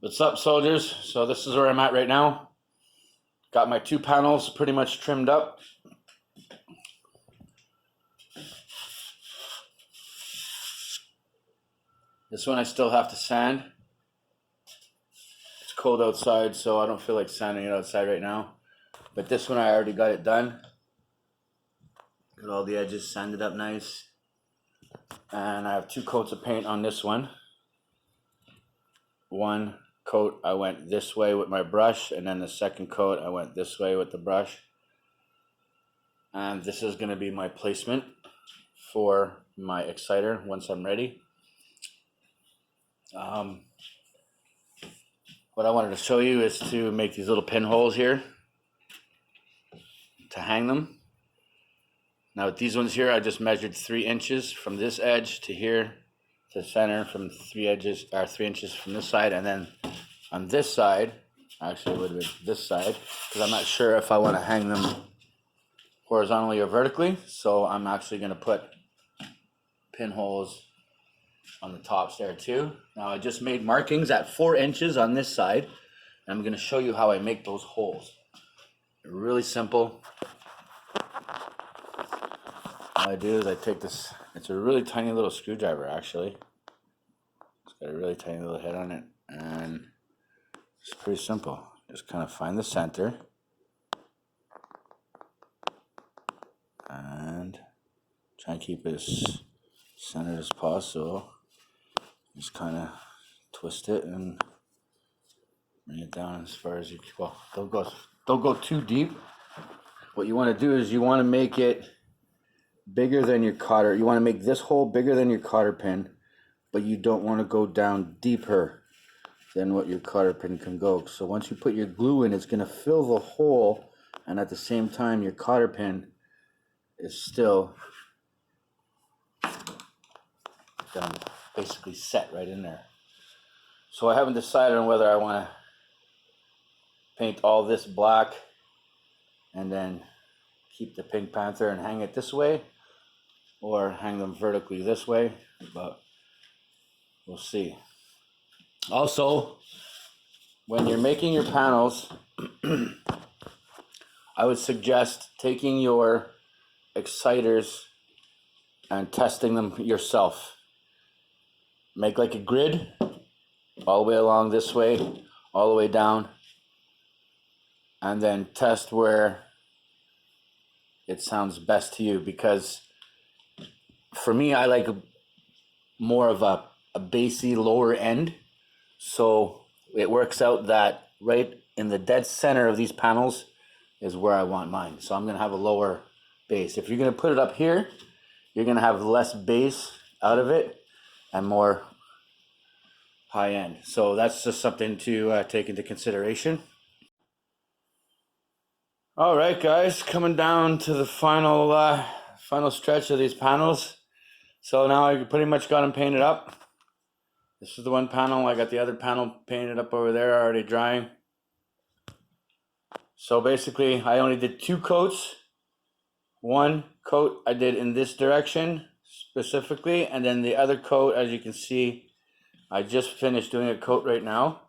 What's up, soldiers? So this is where I'm at right now. Got my 2 panels pretty much trimmed up. This one I still have to sand. It's cold outside, so I don't feel like sanding it outside right now. But this one I already got it done. Got all the edges sanded up nice. And I have 2 coats of paint on this one. One coat I went this way with my brush, and then the second coat I went this way with the brush. And this is going to be my placement for my exciter once I'm ready. What I wanted to show you is to make these little pinholes here to hang them. Now with these ones here, I just measured 3 inches from this edge to here to center, from 3 inches from this side, and then on this side, actually it would have been this side, because I'm not sure if I want to hang them horizontally or vertically, so I'm actually going to put pinholes on the tops there too. Now I just made markings at 4 inches on this side, and I'm going to show you how I make those holes. Really simple. All I do is I take this, it's a really tiny little screwdriver actually. It's got a really tiny little head on it, and it's pretty simple. Just kind of find the center and try and keep it as centered as possible. Just kind of twist it and bring it down as far as you can. Well, don't go too deep. What you want to do is you want to make it bigger than your cotter. You want to make this hole bigger than your cotter pin, but you don't want to go down deeper than what your cotter pin can go. So once you put your glue in, it's going to fill the hole, and at the same time your cotter pin is still basically set right in there. So I haven't decided on whether I want to paint all this black and then keep the Pink Panther and hang it this way, or hang them vertically this way, but we'll see. Also, when you're making your panels, I would suggest taking your exciters and testing them yourself. Make like a grid all the way along this way, all the way down, and then test where it sounds best to you, because for me, I like more of a bassy lower end, so it works out that right in the dead center of these panels is where I want mine. So I'm going to have a lower bass. If you're going to put it up here, you're going to have less bass out of it and more high end. So that's just something to take into consideration. All right, guys, coming down to the final stretch of these panels. So now I pretty much got them painted up. This is the one panel. I got the other panel painted up over there, already drying. So basically, I only did 2 coats. One coat I did in this direction specifically, and then the other coat, as you can see, I just finished doing a coat right now.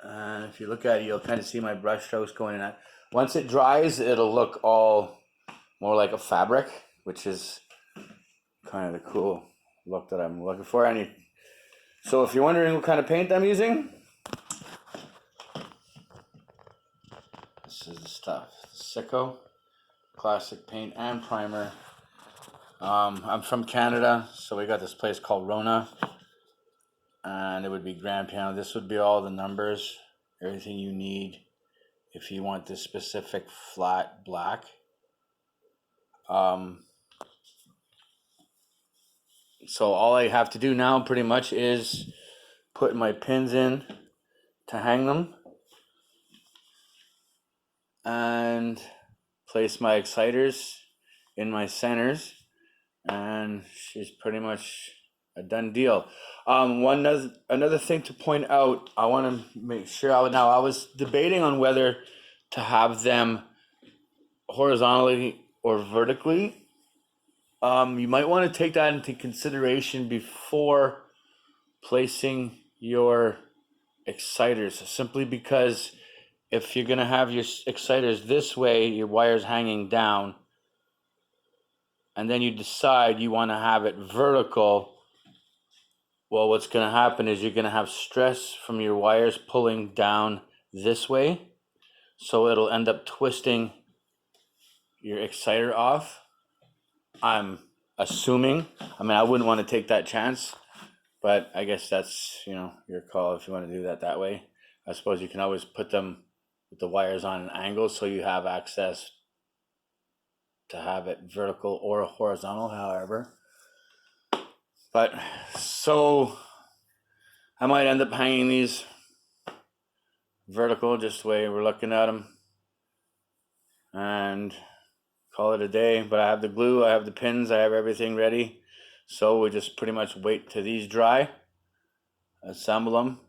And if you look at it, you'll kind of see my brush strokes going in that. Once it dries, it'll look all more like a fabric, which is kind of the cool look that I'm looking for. So if you're wondering what kind of paint I'm using, this is the stuff. Sicko Classic Paint and Primer. I'm from Canada, so we got this place called Rona, and it would be Grand Piano. This would be all the numbers, everything you need if you want this specific flat black. So all I have to do now pretty much is put my pins in to hang them and place my exciters in my centers, and she's pretty much a done deal. Another thing to point out, I want to make sure, I was debating on whether to have them horizontally or vertically. You might want to take that into consideration before placing your exciters, simply because if you're going to have your exciters this way, your wire's hanging down, and then you decide you want to have it vertical, well, what's going to happen is you're going to have stress from your wires pulling down this way, so it'll end up twisting your exciter off. I'm assuming. I mean, I wouldn't want to take that chance, but I guess that's, your call if you want to do that way. I suppose you can always put them with the wires on an angle so you have access to have it vertical or horizontal, however. But so I might end up hanging these vertical, just the way we're looking at them, and call it a day. But I have the glue, I have the pins, I have everything ready. So we just pretty much wait till these dry, assemble them,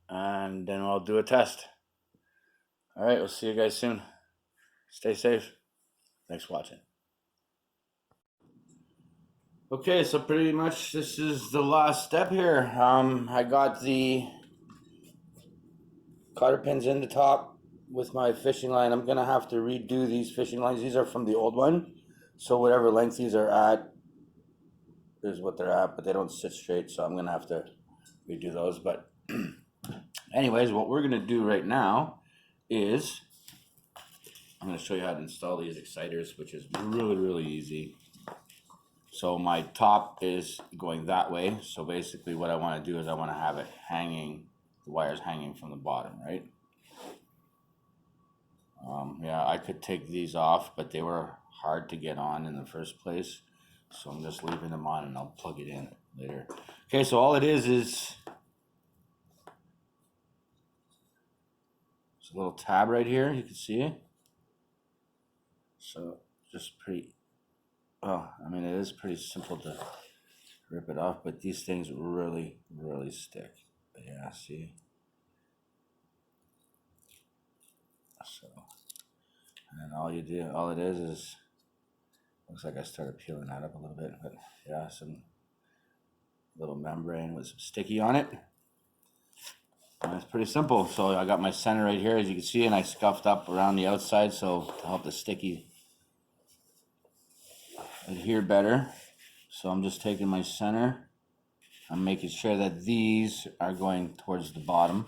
and then I'll do a test. All right, we'll see you guys soon. Stay safe. Thanks for watching. Okay, so pretty much this is the last step here. I got the cotter pins in the top with my fishing line. I'm gonna have to redo these fishing lines. These are from the old one, so whatever length these are at is what they're at, but they don't sit straight, so I'm gonna have to redo those. But anyways, what we're gonna do right now is I'm gonna show you how to install these exciters, which is really easy. So my top is going that way. So basically what I want to do is I want to have it hanging, the wires hanging from the bottom, right? Yeah, I could take these off, but they were hard to get on in the first place. So I'm just leaving them on and I'll plug it in later. Okay, so all it is it's a little tab right here, you can see it. So just pretty, well, I mean, it is pretty simple to rip it off, but these things really stick. But yeah, see? So, and then all it is, looks like I started peeling that up a little bit, but yeah, some little membrane with some sticky on it. And it's pretty simple. So I got my center right here, as you can see, and I scuffed up around the outside so to help the sticky adhere better. So I'm just taking my center, I'm making sure that these are going towards the bottom.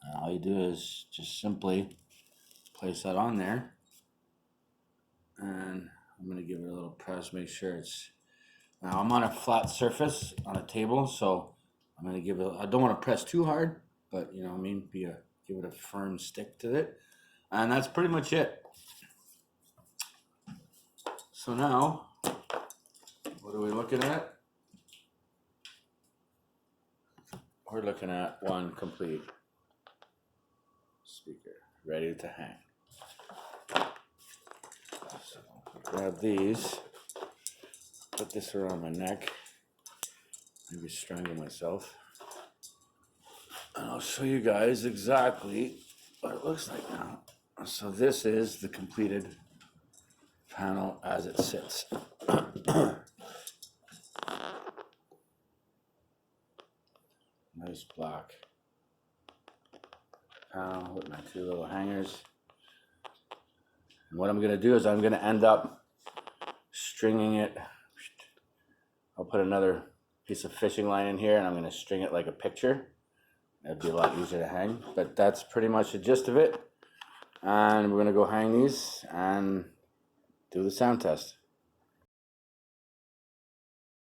And all you do is just simply place that on there, and I'm going to give it a little press, make sure it's, now I'm on a flat surface on a table, so I'm going to give it, I don't want to press too hard, but you know what I mean, give it a firm stick to it. And that's pretty much it. So now, what are we looking at? We're looking at one complete speaker ready to hang. So grab these, put this around my neck, maybe strangle myself, and I'll show you guys exactly what it looks like now. So this is the completed panel as it sits. Nice black panel with my two little hangers. And what I'm going to do is I'm going to end up stringing it. I'll put another piece of fishing line in here and I'm going to string it like a picture. It'd be a lot easier to hang, but that's pretty much the gist of it. And we're going to go hang these and do the sound test.